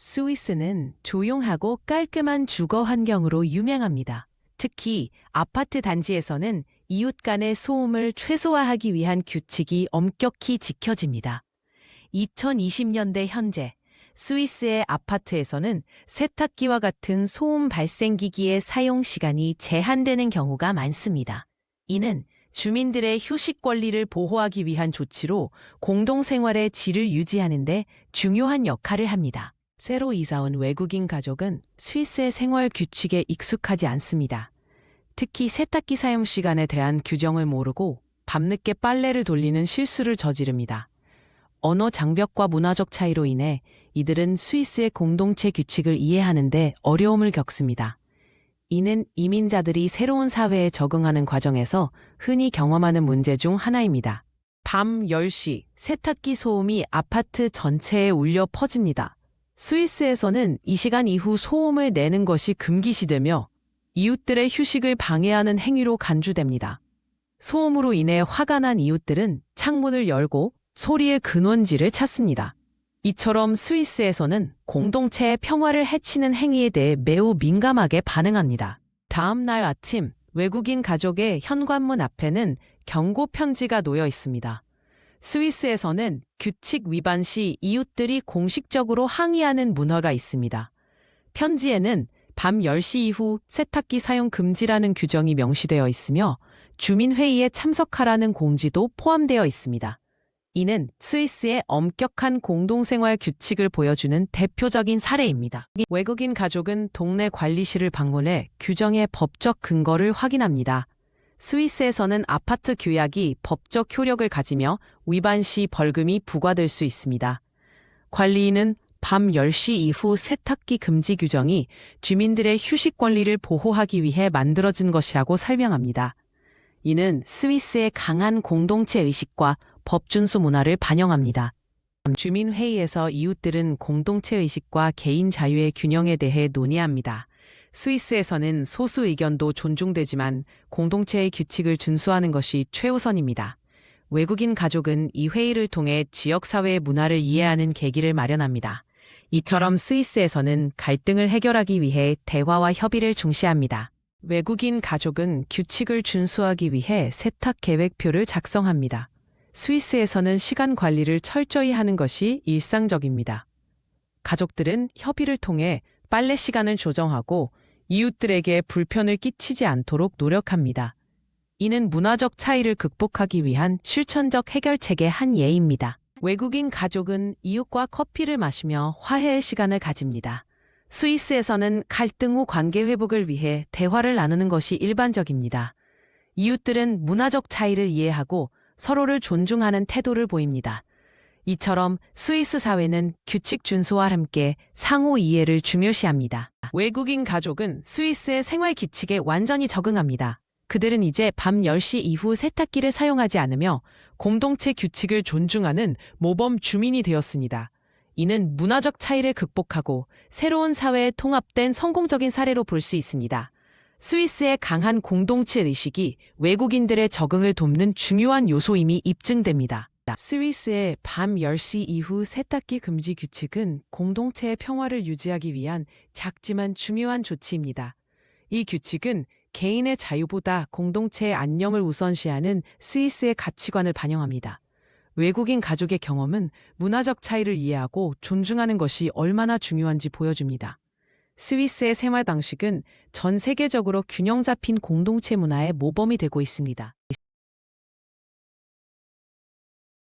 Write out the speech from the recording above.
스위스는 조용하고 깔끔한 주거 환경으로 유명합니다. 특히 아파트 단지에서는 이웃 간의 소음을 최소화하기 위한 규칙이 엄격히 지켜집니다. 2020년대 현재 스위스의 아파트에서는 세탁기와 같은 소음 발생 기기의 사용 시간이 제한되는 경우가 많습니다. 이는 주민들의 휴식 권리를 보호하기 위한 조치로 공동생활의 질을 유지하는 데 중요한 역할을 합니다. 새로 이사온 외국인 가족은 스위스의 생활 규칙에 익숙하지 않습니다. 특히 세탁기 사용 시간에 대한 규정을 모르고 밤늦게 빨래를 돌리는 실수를 저지릅니다. 언어 장벽과 문화적 차이로 인해 이들은 스위스의 공동체 규칙을 이해하는 데 어려움을 겪습니다. 이는 이민자들이 새로운 사회에 적응하는 과정에서 흔히 경험하는 문제 중 하나입니다. 밤 10시 세탁기 소음이 아파트 전체에 울려 퍼집니다. 스위스에서는 이 시간 이후 소음을 내는 것이 금기시되며 이웃들의 휴식을 방해하는 행위로 간주됩니다. 소음으로 인해 화가 난 이웃들은 창문을 열고 소리의 근원지를 찾습니다. 이처럼 스위스에서는 공동체의 평화를 해치는 행위에 대해 매우 민감하게 반응합니다. 다음 날 아침, 외국인 가족의 현관문 앞에는 경고 편지가 놓여 있습니다. 스위스에서는 규칙 위반 시 이웃들이 공식적으로 항의하는 문화가 있습니다. 편지에는 밤 10시 이후 세탁기 사용 금지라는 규정이 명시되어 있으며 주민회의에 참석하라는 공지도 포함되어 있습니다. 이는 스위스의 엄격한 공동생활 규칙을 보여주는 대표적인 사례입니다. 외국인 가족은 동네 관리실을 방문해 규정의 법적 근거를 확인합니다. 스위스에서는 아파트 규약이 법적 효력을 가지며 위반 시 벌금이 부과될 수 있습니다. 관리인은 밤 10시 이후 세탁기 금지 규정이 주민들의 휴식 권리를 보호하기 위해 만들어진 것이라고 설명합니다. 이는 스위스의 강한 공동체 의식과 법 준수 문화를 반영합니다. 주민회의에서 이웃들은 공동체 의식과 개인 자유의 균형에 대해 논의합니다. 스위스에서는 소수 의견도 존중되지만 공동체의 규칙을 준수하는 것이 최우선입니다. 외국인 가족은 이 회의를 통해 지역사회의 문화를 이해하는 계기를 마련합니다. 이처럼 스위스에서는 갈등을 해결하기 위해 대화와 협의를 중시합니다. 외국인 가족은 규칙을 준수하기 위해 세탁 계획표를 작성합니다. 스위스에서는 시간 관리를 철저히 하는 것이 일상적입니다. 가족들은 협의를 통해 빨래 시간을 조정하고 이웃들에게 불편을 끼치지 않도록 노력합니다. 이는 문화적 차이를 극복하기 위한 실천적 해결책의 한 예입니다. 외국인 가족은 이웃과 커피를 마시며 화해의 시간을 가집니다. 스위스에서는 갈등 후 관계 회복을 위해 대화를 나누는 것이 일반적입니다. 이웃들은 문화적 차이를 이해하고 서로를 존중하는 태도를 보입니다. 이처럼 스위스 사회는 규칙 준수와 함께 상호 이해를 중요시합니다. 외국인 가족은 스위스의 생활 규칙에 완전히 적응합니다. 그들은 이제 밤 10시 이후 세탁기를 사용하지 않으며 공동체 규칙을 존중하는 모범 주민이 되었습니다. 이는 문화적 차이를 극복하고 새로운 사회에 통합된 성공적인 사례로 볼 수 있습니다. 스위스의 강한 공동체 의식이 외국인들의 적응을 돕는 중요한 요소임이 입증됩니다. 스위스의 밤 10시 이후 세탁기 금지 규칙은 공동체의 평화를 유지하기 위한 작지만 중요한 조치입니다. 이 규칙은 개인의 자유보다 공동체의 안녕을 우선시하는 스위스의 가치관을 반영합니다. 외국인 가족의 경험은 문화적 차이를 이해하고 존중하는 것이 얼마나 중요한지 보여줍니다. 스위스의 생활 방식은 전 세계적으로 균형 잡힌 공동체 문화의 모범이 되고 있습니다.